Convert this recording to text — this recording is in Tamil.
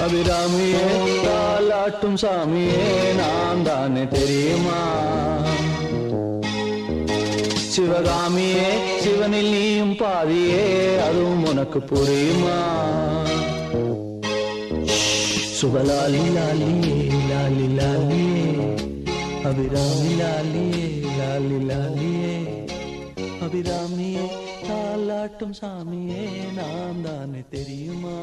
அபிராமியே தாலாட்டும் சாமியே நான் தானே தெரியுமா? சிவகாமியே சிவனில் நீயும் பாதியே அதுவும் உனக்கு புரியுமா? சுபலாலி லாலியே லாலி லாலியே அபிராமி லாலியே லாலி லாலியே அபிராமியே தாலாட்டும் சாமியே நான் தானே தெரியுமா?